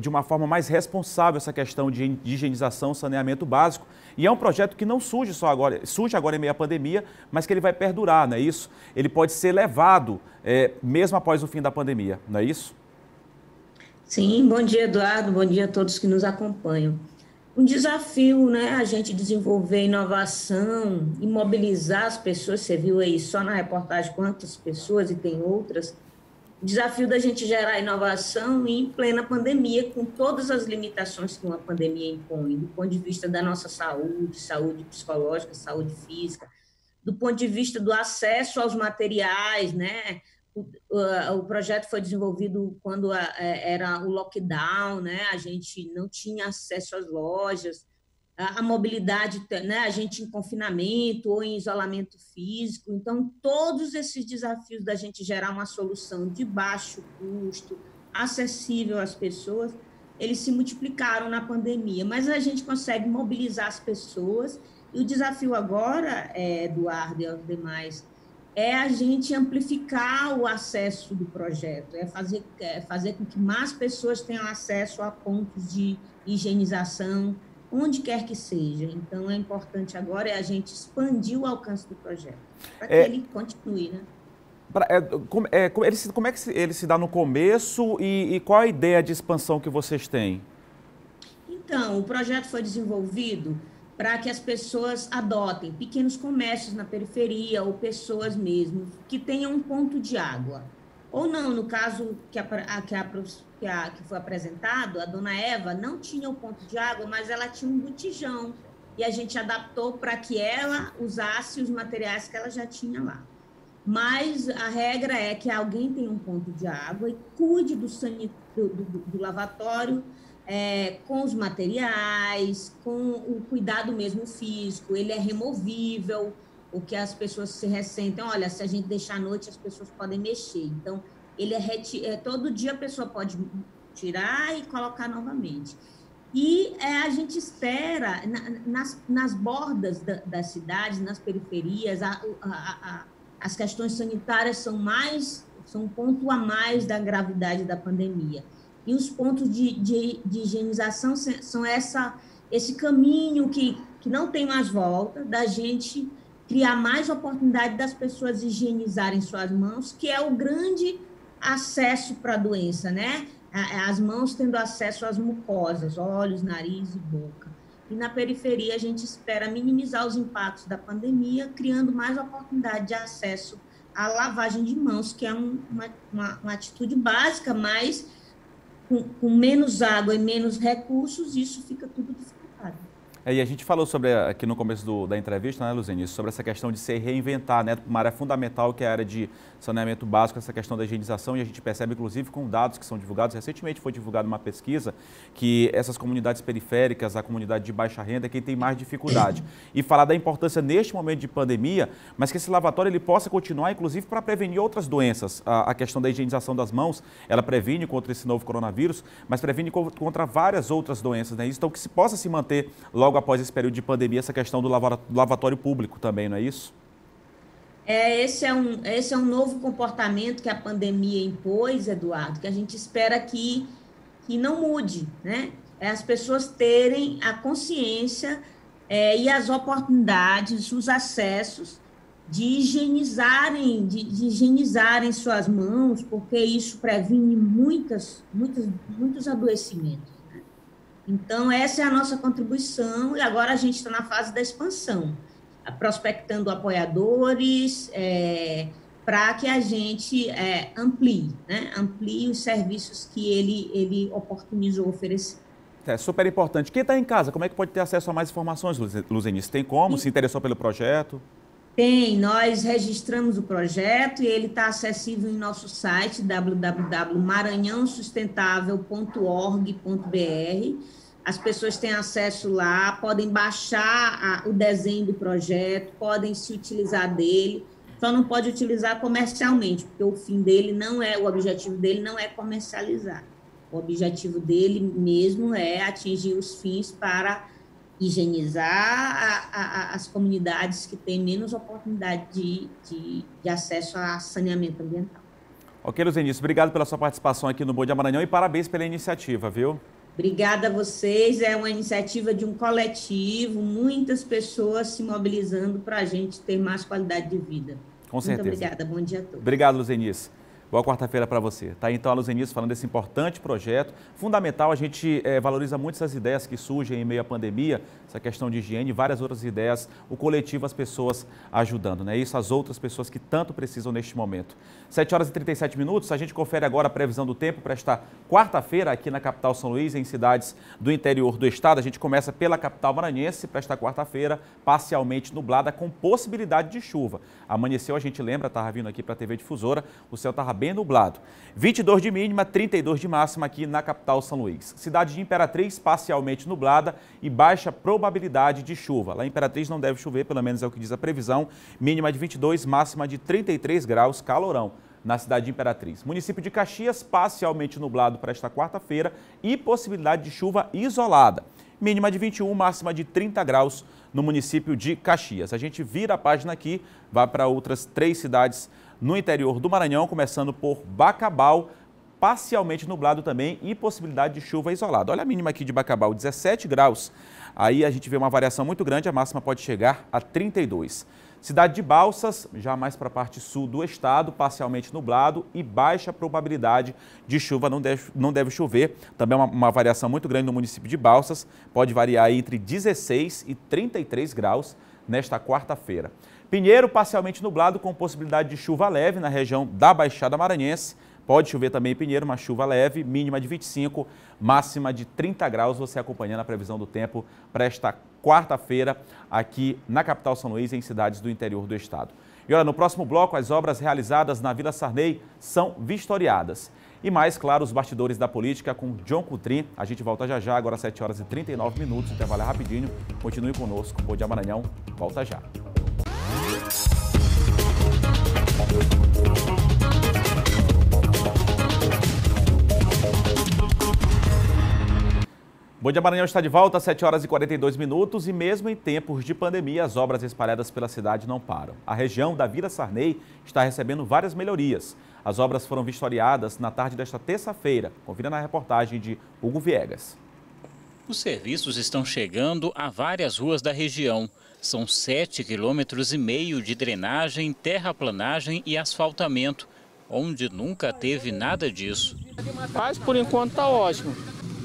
de uma forma mais responsável essa questão de higienização, saneamento básico. E é um projeto que não surge só agora, surge agora em meio à pandemia, mas que ele vai perdurar, não é isso? Ele pode ser levado mesmo após o fim da pandemia, não é isso? Sim, bom dia, Eduardo, bom dia a todos que nos acompanham. Um desafio, né, a gente desenvolver inovação e mobilizar as pessoas, você viu aí só na reportagem quantas pessoas e tem outras, o desafio da gente gerar inovação em plena pandemia, com todas as limitações que uma pandemia impõe, do ponto de vista da nossa saúde, saúde psicológica, saúde física, do ponto de vista do acesso aos materiais, né? O projeto foi desenvolvido quando era o lockdown, né? A gente não tinha acesso às lojas, a mobilidade, né? A gente em confinamento ou em isolamento físico. Então, todos esses desafios da gente gerar uma solução de baixo custo, acessível às pessoas, eles se multiplicaram na pandemia, mas a gente consegue mobilizar as pessoas. E o desafio agora, Eduardo e aos demais, é a gente amplificar o acesso do projeto, fazer com que mais pessoas tenham acesso a pontos de higienização, onde quer que seja. Então, é importante agora a gente expandir o alcance do projeto, para que ele continue, né? Como é que ele se dá no começo e qual a ideia de expansão que vocês têm? Então, o projeto foi desenvolvido para que as pessoas adotem pequenos comércios na periferia ou pessoas mesmo que tenham um ponto de água. Ou não, no caso que foi apresentado, a dona Eva não tinha o ponto de água, mas ela tinha um botijão e a gente adaptou para que ela usasse os materiais que ela já tinha lá. Mas a regra é que alguém tenha um ponto de água e cuide do lavatório, com os materiais, com o cuidado mesmo físico. Ele é removível, o que as pessoas se ressentem. Olha, se a gente deixar à noite, as pessoas podem mexer. Então, ele todo dia a pessoa pode tirar e colocar novamente. E a gente espera, nas bordas das cidades, nas periferias, as questões sanitárias são um ponto a mais da gravidade da pandemia. E os pontos de higienização são esse caminho que não tem mais volta, da gente criar mais oportunidade das pessoas higienizarem suas mãos, que é o grande acesso para a doença, né? As mãos tendo acesso às mucosas, olhos, nariz e boca. E na periferia a gente espera minimizar os impactos da pandemia, criando mais oportunidade de acesso à lavagem de mãos, que é uma atitude básica, mas com menos água e menos recursos, isso fica tudo dificultado. E a gente falou sobre, aqui no começo da entrevista, né, Luzenice, sobre essa questão de se reinventar, né, uma área fundamental que é a área de saneamento básico, essa questão da higienização, e a gente percebe, inclusive, com dados que são divulgados. Recentemente foi divulgada uma pesquisa que essas comunidades periféricas, a comunidade de baixa renda, é quem tem mais dificuldade. E falar da importância neste momento de pandemia, mas que esse lavatório ele possa continuar, inclusive, para prevenir outras doenças. A questão da higienização das mãos, ela previne contra esse novo coronavírus, mas previne contra várias outras doenças, né? Então, que se possa se manter logo após esse período de pandemia, essa questão do lavatório público também, não é isso? Esse é um novo comportamento que a pandemia impôs, Eduardo, que a gente espera que não mude, né? As pessoas terem a consciência e as oportunidades, os acessos de higienizarem suas mãos, porque isso previne muitos adoecimentos. Então, essa é a nossa contribuição e agora a gente está na fase da expansão, prospectando apoiadores para que a gente amplie os serviços que ele oportunizou oferecer. É super importante. Quem está em casa, como é que pode ter acesso a mais informações, Luzenice? Tem como? Se interessou pelo projeto? Tem, nós registramos o projeto e ele está acessível em nosso site www.maranhãosustentável.org.br. As pessoas têm acesso lá, podem baixar o desenho do projeto, podem se utilizar dele, só não pode utilizar comercialmente, porque o objetivo dele não é comercializar. O objetivo dele mesmo é atingir os fins para higienizar as comunidades que têm menos oportunidade de acesso a saneamento ambiental. Ok, Luzenice, obrigado pela sua participação aqui no Bom Dia Maranhão e parabéns pela iniciativa, viu? Obrigada a vocês, é uma iniciativa de um coletivo, muitas pessoas se mobilizando para a gente ter mais qualidade de vida. Com certeza. Muito obrigada, bom dia a todos. Obrigado, Luzenice. Boa quarta-feira para você. Tá aí então a Luzenice falando desse importante projeto. Fundamental, a gente valoriza muito essas ideias que surgem em meio à pandemia, essa questão de higiene e várias outras ideias, o coletivo, as pessoas ajudando, né? Isso, as outras pessoas que tanto precisam neste momento. 7 horas e 37 minutos, a gente confere agora a previsão do tempo para esta quarta-feira aqui na capital São Luís, em cidades do interior do estado. A gente começa pela capital maranhense para esta quarta-feira, parcialmente nublada com possibilidade de chuva. Amanheceu, a gente lembra, estava vindo aqui para a TV Difusora, o céu estava bem nublado. 22 de mínima, 32 de máxima aqui na capital São Luís. Cidade de Imperatriz, parcialmente nublada e baixa probabilidade de chuva. Lá em Imperatriz não deve chover, pelo menos é o que diz a previsão. Mínima de 22, máxima de 33 graus, calorão na cidade de Imperatriz. Município de Caxias, parcialmente nublado para esta quarta-feira e possibilidade de chuva isolada. Mínima de 21, máxima de 30 graus no município de Caxias. A gente vira a página aqui, vai para outras 3 cidades no interior do Maranhão, começando por Bacabal, parcialmente nublado também e possibilidade de chuva isolada. Olha a mínima aqui de Bacabal, 17 graus. Aí a gente vê uma variação muito grande, a máxima pode chegar a 32. Cidade de Balsas, já mais para a parte sul do estado, parcialmente nublado e baixa probabilidade de chuva, não deve chover. Também uma variação muito grande no município de Balsas, pode variar entre 16 e 33 graus nesta quarta-feira. Pinheiro, parcialmente nublado com possibilidade de chuva leve na região da Baixada Maranhense. Pode chover também em Pinheiro, uma chuva leve, mínima de 25, máxima de 30 graus. Você acompanhando a previsão do tempo para esta quarta-feira aqui na capital São Luís, em cidades do interior do estado. E olha, no próximo bloco, as obras realizadas na Vila Sarney são vistoriadas. E mais, claro, os bastidores da política com John Coutrin. A gente volta já já, agora às 7 horas e 39 minutos. Intervalo rapidinho. Continue conosco. Bom dia, Maranhão. Volta já. Bom dia, Maranhão está de volta, 7 horas e 42 minutos e mesmo em tempos de pandemia, as obras espalhadas pela cidade não param. A região da Vila Sarney está recebendo várias melhorias. As obras foram vistoriadas na tarde desta terça-feira. Confira na reportagem de Hugo Viegas. Os serviços estão chegando a várias ruas da região. São 7,5 km de drenagem, terraplanagem e asfaltamento, onde nunca teve nada disso. Mas por enquanto está ótimo.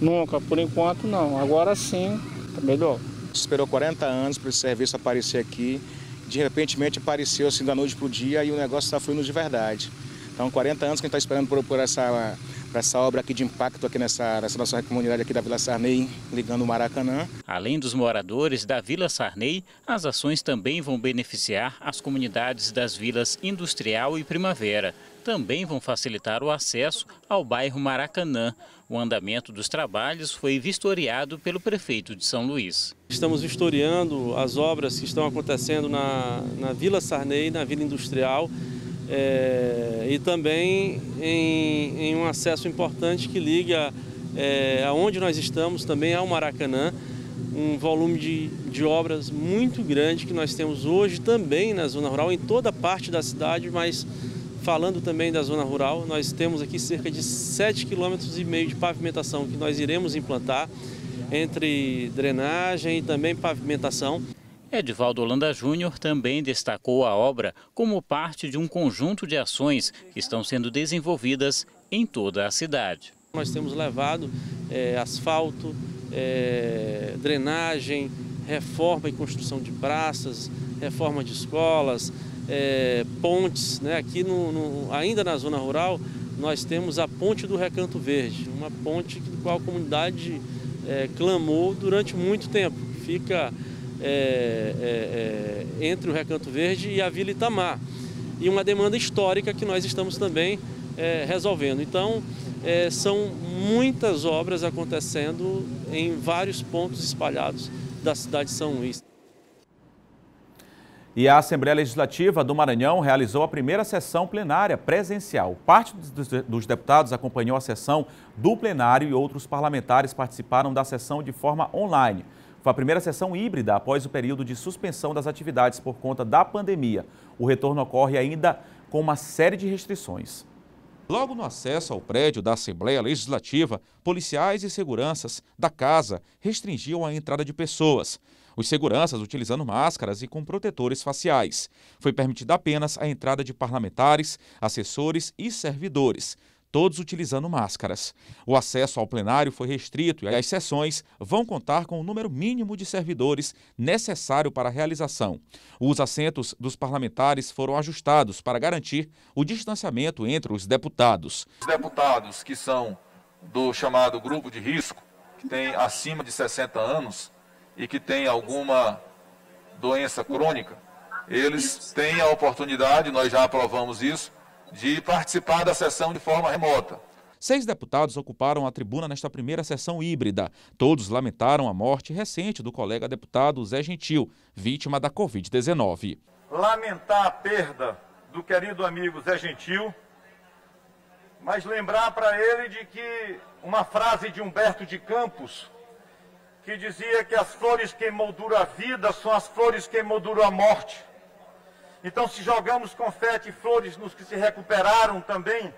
Nunca, por enquanto não. Agora sim, está melhor. Esperou 40 anos para esse serviço aparecer aqui. De repente apareceu assim da noite para o dia e o negócio está fluindo de verdade. Então 40 anos que a gente está esperando por essa obra aqui de impacto aqui nessa nossa comunidade aqui da Vila Sarney, ligando o Maracanã. Além dos moradores da Vila Sarney, as ações também vão beneficiar as comunidades das vilas Industrial e Primavera. Também vão facilitar o acesso ao bairro Maracanã. O andamento dos trabalhos foi vistoriado pelo prefeito de São Luís. Estamos vistoriando as obras que estão acontecendo na Vila Sarney, na Vila Industrial, e também em um acesso importante que liga aonde nós estamos também ao Maracanã, um volume de obras muito grande que nós temos hoje também na zona rural, em toda parte da cidade, mas falando também da zona rural, nós temos aqui cerca de 7,5 km de pavimentação que nós iremos implantar, entre drenagem e também pavimentação. Edivaldo Holanda Júnior também destacou a obra como parte de um conjunto de ações que estão sendo desenvolvidas em toda a cidade. Nós temos levado asfalto, drenagem, reforma e construção de praças, reforma de escolas, pontes, né? Aqui ainda na zona rural nós temos a ponte do Recanto Verde, uma ponte do qual a comunidade clamou durante muito tempo. Fica entre o Recanto Verde e a Vila Itamar, e uma demanda histórica que nós estamos também resolvendo. Então são muitas obras acontecendo em vários pontos espalhados da cidade de São Luís. E a Assembleia Legislativa do Maranhão realizou a primeira sessão plenária presencial. Parte dos deputados acompanhou a sessão do plenário e outros parlamentares participaram da sessão de forma online. Foi a primeira sessão híbrida após o período de suspensão das atividades por conta da pandemia. O retorno ocorre ainda com uma série de restrições. Logo no acesso ao prédio da Assembleia Legislativa, policiais e seguranças da casa restringiam a entrada de pessoas. Os seguranças utilizando máscaras e com protetores faciais. Foi permitida apenas a entrada de parlamentares, assessores e servidores, todos utilizando máscaras. O acesso ao plenário foi restrito e as sessões vão contar com o número mínimo de servidores necessário para a realização. Os assentos dos parlamentares foram ajustados para garantir o distanciamento entre os deputados. Os deputados que são do chamado grupo de risco, que tem acima de 60 anos e que tem alguma doença crônica, eles têm a oportunidade, nós já aprovamos isso, de participar da sessão de forma remota. 6 deputados ocuparam a tribuna nesta primeira sessão híbrida. Todos lamentaram a morte recente do colega deputado Zé Gentil, vítima da Covid-19. Lamentar a perda do querido amigo Zé Gentil, mas lembrar para ele de que uma frase de Humberto de Campos, que dizia que as flores que emolduram a vida são as flores que emolduram a morte. Então, se jogamos confete e flores nos que se recuperaram também,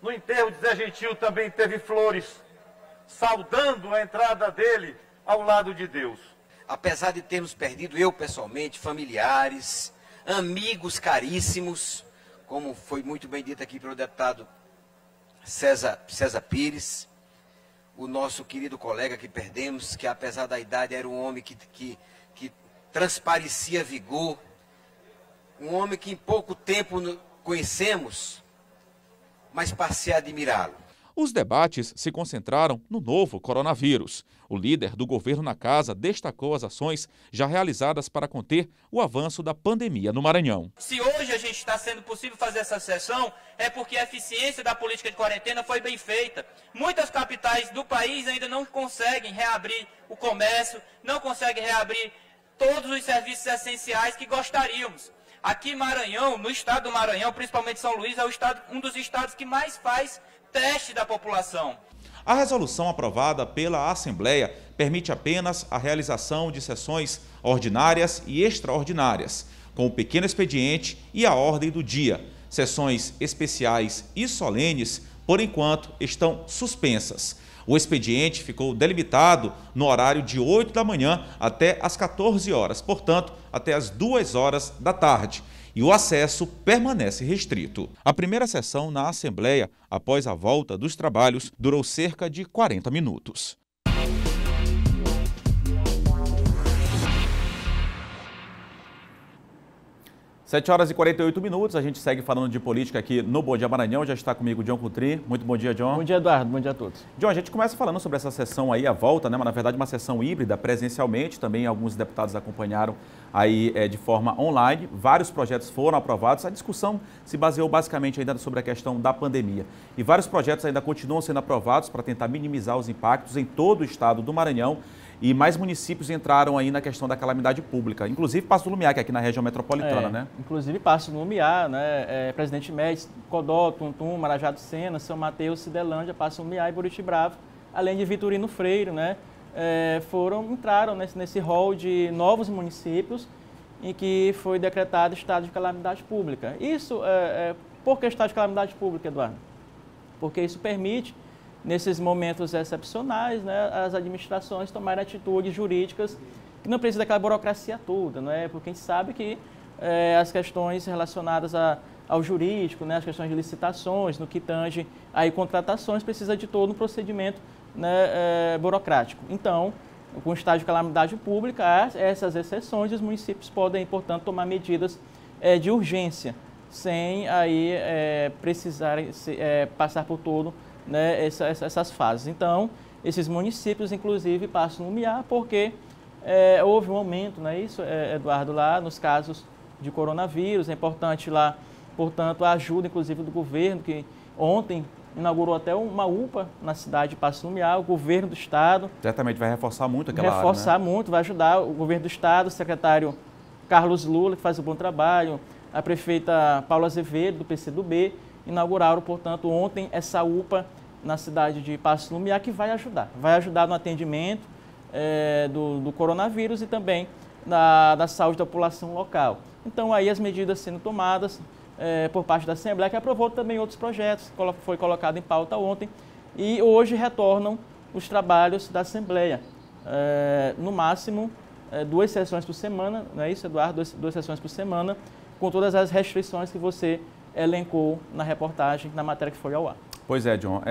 no enterro de Zé Gentil também teve flores, saudando a entrada dele ao lado de Deus. Apesar de termos perdido, eu pessoalmente, familiares, amigos caríssimos, como foi muito bem dito aqui pelo deputado César Pires, o nosso querido colega que perdemos, que apesar da idade era um homem que transparecia vigor, um homem que em pouco tempo conhecemos, mas passei a admirá-lo. Os debates se concentraram no novo coronavírus. O líder do governo na casa destacou as ações já realizadas para conter o avanço da pandemia no Maranhão. Se hoje a gente está sendo possível fazer essa sessão, é porque a eficiência da política de quarentena foi bem feita. Muitas capitais do país ainda não conseguem reabrir o comércio, não conseguem reabrir todos os serviços essenciais que gostaríamos. Aqui em Maranhão, no estado do Maranhão, principalmente São Luís, é um dos estados que mais faz teste da população. A resolução aprovada pela Assembleia permite apenas a realização de sessões ordinárias e extraordinárias, com o pequeno expediente e a ordem do dia. Sessões especiais e solenes, por enquanto, estão suspensas. O expediente ficou delimitado no horário de 8 da manhã até às 14 horas, portanto, até às 2 horas da tarde. E o acesso permanece restrito. A primeira sessão na Assembleia, após a volta dos trabalhos, durou cerca de 40 minutos. Sete horas e 48 minutos, a gente segue falando de política aqui no Bom Dia Maranhão. Já está comigo o John Coutrin. Muito bom dia, John. Bom dia, Eduardo. Bom dia a todos. John, a gente começa falando sobre essa sessão aí, a volta, né? Mas na verdade uma sessão híbrida, presencialmente. Também alguns deputados acompanharam aí de forma online. Vários projetos foram aprovados. A discussão se baseou basicamente ainda sobre a questão da pandemia. E vários projetos ainda continuam sendo aprovados para tentar minimizar os impactos em todo o estado do Maranhão. E mais municípios entraram aí na questão da calamidade pública, inclusive Passo do Lumiar, que é aqui na região metropolitana, né? Inclusive Passo do Lumiar, né? Presidente Médici, Codó, Tuntum, Marajá do Sena, São Mateus, Cidelândia, Passo do Lumiar e Buriti Bravo, além de Vitorino Freire, né? Entraram nesse rol de novos municípios em que foi decretado estado de calamidade pública. Isso, por que estado de calamidade pública, Eduardo? Porque isso permite, nesses momentos excepcionais, né, as administrações tomarem atitudes jurídicas que não precisa daquela burocracia toda, né, porque a gente sabe que as questões relacionadas ao jurídico, né, as questões de licitações, no que tange aí contratações, precisa de todo um procedimento, né, burocrático. Então, com o estado de calamidade pública, há essas exceções, os municípios podem, portanto, tomar medidas de urgência, sem aí precisarem passar por todo, né, essas fases. Então, esses municípios, inclusive, passam no Lumiar, porque houve um aumento, não é isso, Eduardo, lá nos casos de coronavírus. É importante lá, portanto, a ajuda, inclusive, do governo, que ontem inaugurou até uma UPA na cidade de Passo do Lumiar, o governo do estado. Certamente vai reforçar muito aquela área, né? Reforçar muito, vai ajudar o governo do estado, o secretário Carlos Lula, que faz um bom trabalho, a prefeita Paula Azevedo, do PCdoB, inauguraram, portanto, ontem essa UPA na cidade de Passo do Lumiar, que vai ajudar no atendimento do coronavírus e também da saúde da população local. Então, aí as medidas sendo tomadas por parte da Assembleia, que aprovou também outros projetos, foi colocado em pauta ontem, e hoje retornam os trabalhos da Assembleia. no máximo 2 sessões por semana, não é isso, Eduardo? 2 sessões por semana, com todas as restrições que você elencou na reportagem, na matéria que foi ao ar. Pois é, John.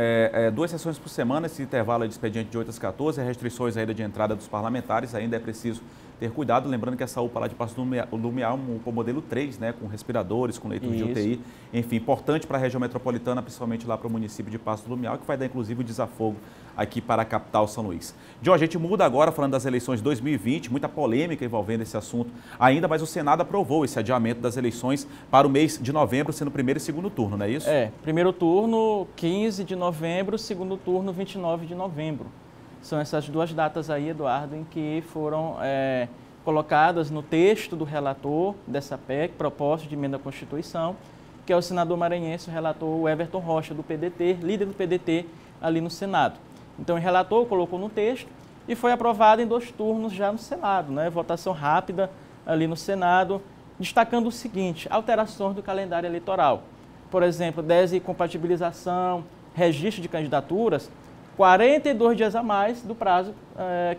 2 sessões por semana, esse intervalo de expediente de 8 às 14, restrições ainda de entrada dos parlamentares, ainda é preciso ter cuidado, lembrando que essa UPA lá de Passo do Lumiar é um modelo 3, né, com respiradores, com leitos de UTI, enfim, importante para a região metropolitana, principalmente lá para o município de Passo do Lumiar, que vai dar inclusive o desafogo aqui para a capital São Luís. John, a gente muda agora, falando das eleições de 2020, muita polêmica envolvendo esse assunto ainda, mas o Senado aprovou esse adiamento das eleições para o mês de novembro, sendo o primeiro e segundo turno, não é isso? Primeiro turno 15 de novembro, segundo turno 29 de novembro. São essas 2 datas aí, Eduardo, em que foram colocadas no texto do relator dessa PEC, proposta de emenda à Constituição, que é o senador maranhense, o relator Everton Rocha, do PDT, líder do PDT ali no Senado. Então, o relator colocou no texto e foi aprovado em 2 turnos já no Senado, né? Votação rápida ali no Senado, destacando o seguinte: alterações do calendário eleitoral. Por exemplo, desincompatibilização, registro de candidaturas, 42 dias a mais do prazo,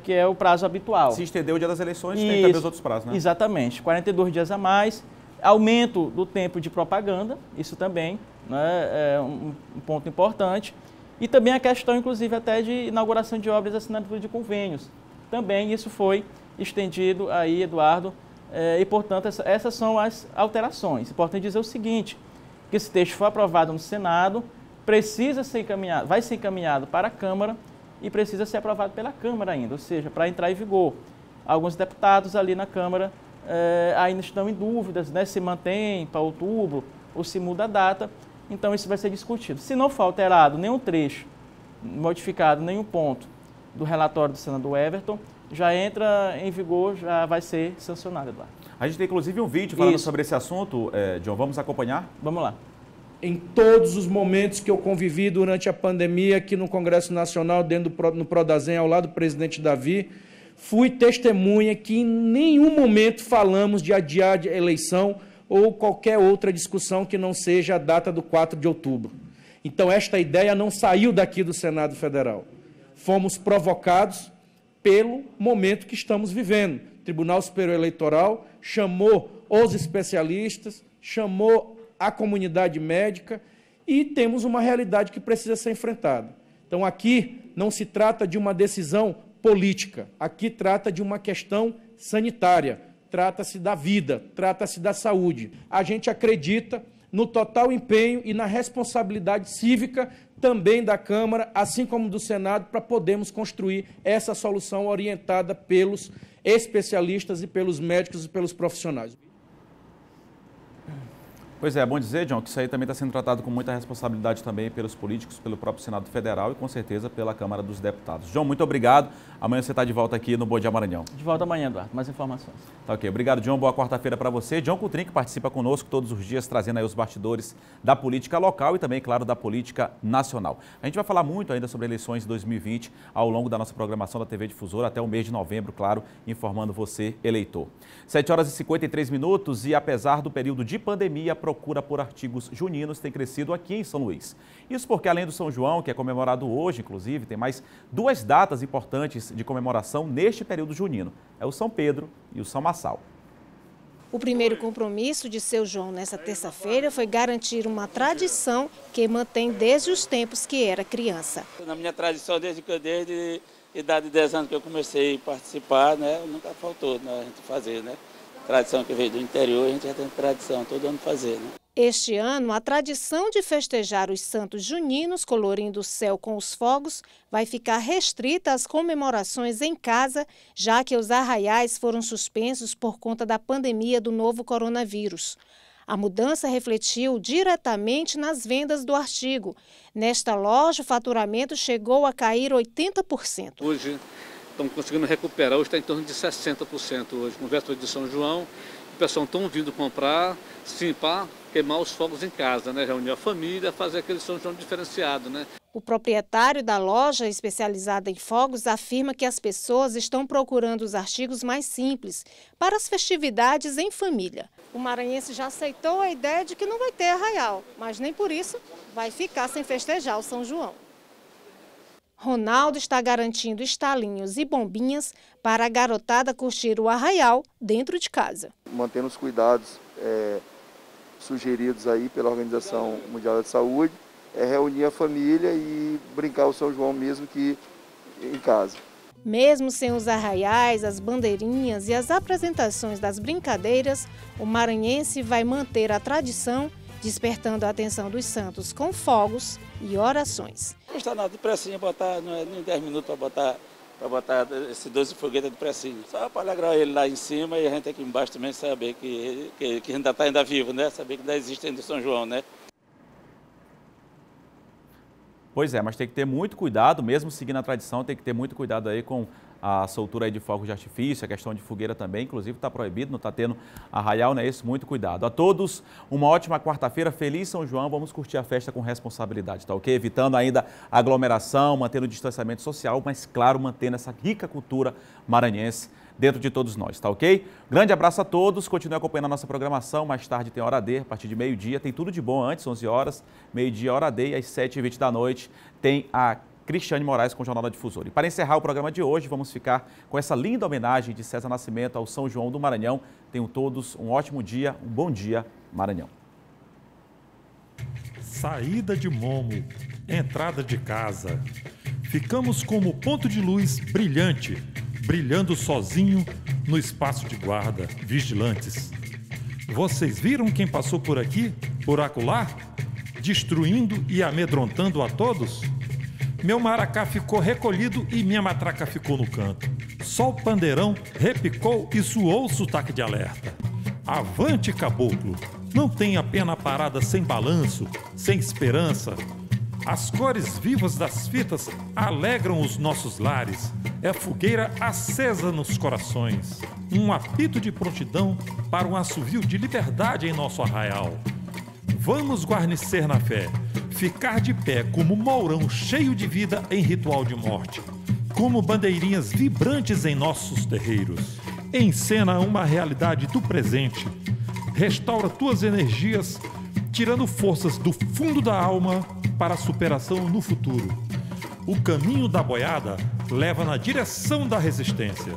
que é o prazo habitual. Se estendeu o dia das eleições, tem também os outros prazos, né? Exatamente, 42 dias a mais, aumento do tempo de propaganda, isso também, né, é um ponto importante, e também a questão, inclusive, até de inauguração de obras e assinatura de convênios. Também isso foi estendido aí, Eduardo, e, portanto, essas são as alterações. Importante dizer o seguinte, que esse texto foi aprovado no Senado, precisa ser encaminhado, vai ser encaminhado para a Câmara e precisa ser aprovado pela Câmara ainda, ou seja, para entrar em vigor. Alguns deputados ali na Câmara ainda estão em dúvidas, né, se mantém para outubro ou se muda a data, então isso vai ser discutido. Se não for alterado nenhum trecho, modificado nenhum ponto do relatório do senador Everton, já entra em vigor, já vai ser sancionado, Eduardo. A gente tem inclusive um vídeo falando sobre esse assunto, John, vamos acompanhar? Vamos lá. Em todos os momentos que eu convivi durante a pandemia aqui no Congresso Nacional, no Prodazem, ao lado do presidente Davi, fui testemunha que em nenhum momento falamos de adiar a eleição ou qualquer outra discussão que não seja a data do 4 de outubro. Então, esta ideia não saiu daqui do Senado Federal. Fomos provocados pelo momento que estamos vivendo. O Tribunal Superior Eleitoral chamou os especialistas, chamou a comunidade médica e temos uma realidade que precisa ser enfrentada. Então, aqui não se trata de uma decisão política, aqui trata de uma questão sanitária, trata-se da vida, trata-se da saúde. A gente acredita no total empenho e na responsabilidade cívica também da Câmara, assim como do Senado, para podermos construir essa solução orientada pelos especialistas e pelos médicos e pelos profissionais. Pois é bom dizer, John, que isso aí também está sendo tratado com muita responsabilidade também pelos políticos, pelo próprio Senado Federal e com certeza pela Câmara dos Deputados. John, muito obrigado. Amanhã você está de volta aqui no Bom Dia Maranhão. De volta amanhã, Eduardo. Mais informações. Tá ok. Obrigado, John. Boa quarta-feira para você. John Coutrin, que participa conosco todos os dias, trazendo aí os bastidores da política local e também, claro, da política nacional. A gente vai falar muito ainda sobre eleições de 2020 ao longo da nossa programação da TV Difusora até o mês de novembro, claro, informando você, eleitor. 7h53 e apesar do período de pandemia, a procura por artigos juninos tem crescido aqui em São Luís. Isso porque, além do São João, que é comemorado hoje, inclusive, tem mais 2 datas importantes de comemoração neste período junino. É o São Pedro e o São Massal. O primeiro compromisso de Seu João nessa terça-feira foi garantir uma tradição que mantém desde os tempos que era criança. Na minha tradição, desde idade de 10 anos que eu comecei a participar, né, nunca faltou, né, a gente fazer, né? Tradição que veio do interior, a gente já tem tradição todo ano fazer, né? Este ano, a tradição de festejar os santos juninos, colorindo o céu com os fogos, vai ficar restrita às comemorações em casa, já que os arraiais foram suspensos por conta da pandemia do novo coronavírus. A mudança refletiu diretamente nas vendas do artigo. Nesta loja, o faturamento chegou a cair 80%. Hoje estamos conseguindo recuperar, hoje está em torno de 60% hoje. Com véspera de São João, o pessoal está vindo comprar, sim, para queimar os fogos em casa, né? Reunir a família, fazer aquele São João diferenciado, né? O proprietário da loja especializada em fogos afirma que as pessoas estão procurando os artigos mais simples para as festividades em família. O maranhense já aceitou a ideia de que não vai ter arraial, mas nem por isso vai ficar sem festejar o São João. Ronaldo está garantindo estalinhos e bombinhas para a garotada curtir o arraial dentro de casa. Mantendo os cuidados sugeridos aí pela Organização Mundial da Saúde, reunir a família e brincar o São João mesmo que em casa. Mesmo sem os arraiais, as bandeirinhas e as apresentações das brincadeiras, o maranhense vai manter a tradição, despertando a atenção dos santos com fogos e orações. Não está nada de pressinha, botar, não é nem 10 minutos para botar esse 12 foguetes de pressinha. Só para alegrar ele lá em cima e a gente aqui embaixo também saber que ainda está ainda vivo, né? Saber que ainda existe ainda o São João, né? Pois é, mas tem que ter muito cuidado, mesmo seguindo a tradição, tem que ter muito cuidado aí com a soltura aí de fogos de artifício, a questão de fogueira também, inclusive está proibido, não está tendo arraial, não é isso? Muito cuidado. A todos, uma ótima quarta-feira, feliz São João, vamos curtir a festa com responsabilidade, tá ok? Evitando ainda aglomeração, mantendo o distanciamento social, mas claro, mantendo essa rica cultura maranhense dentro de todos nós, tá ok? Grande abraço a todos, continue acompanhando a nossa programação, mais tarde tem Hora D, a partir de meio-dia, tem tudo de bom antes, 11 horas, meio-dia Hora D e às 7h20 da noite tem a Cristiane Moraes com o Jornal da Difusora. E para encerrar o programa de hoje, vamos ficar com essa linda homenagem de César Nascimento ao São João do Maranhão. Tenham todos um ótimo dia, um bom dia, Maranhão. Saída de Momo, entrada de casa. Ficamos como ponto de luz brilhante, brilhando sozinho no espaço de guarda, vigilantes. Vocês viram quem passou por aqui, por acolá, destruindo e amedrontando a todos? Meu maracá ficou recolhido e minha matraca ficou no canto. Só o pandeirão repicou e suou o sotaque de alerta. Avante, caboclo! Não tenha pena parada sem balanço, sem esperança. As cores vivas das fitas alegram os nossos lares. É fogueira acesa nos corações. Um apito de prontidão para um assovio de liberdade em nosso arraial. Vamos guarnecer na fé, ficar de pé como mourão cheio de vida em ritual de morte, como bandeirinhas vibrantes em nossos terreiros. Encena uma realidade do presente, restaura tuas energias, tirando forças do fundo da alma para a superação no futuro. O caminho da boiada leva na direção da resistência.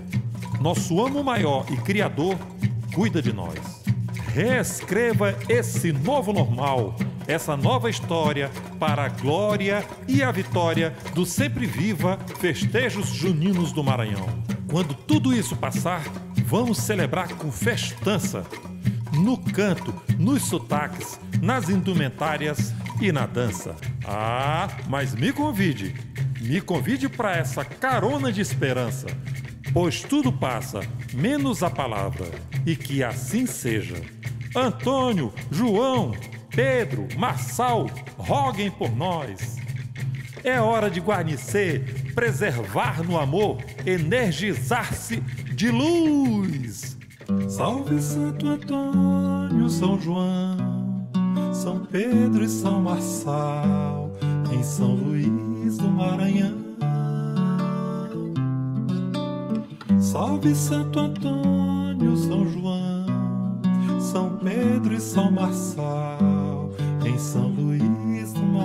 Nosso amo maior e criador cuida de nós. Reescreva esse novo normal, essa nova história para a glória e a vitória do sempre viva Festejos Juninos do Maranhão. Quando tudo isso passar, vamos celebrar com festança, no canto, nos sotaques, nas indumentárias e na dança. Ah, mas me convide para essa carona de esperança, pois tudo passa, menos a palavra, e que assim seja. Antônio, João, Pedro, Marçal, roguem por nós. É hora de guarnecer, preservar no amor, energizar-se de luz. Salve Santo Antônio, São João, São Pedro e São Marçal, em São Luís do Maranhão. Salve Santo Antônio, São João, São Pedro e São Marçal, em São Luís do Maranhão.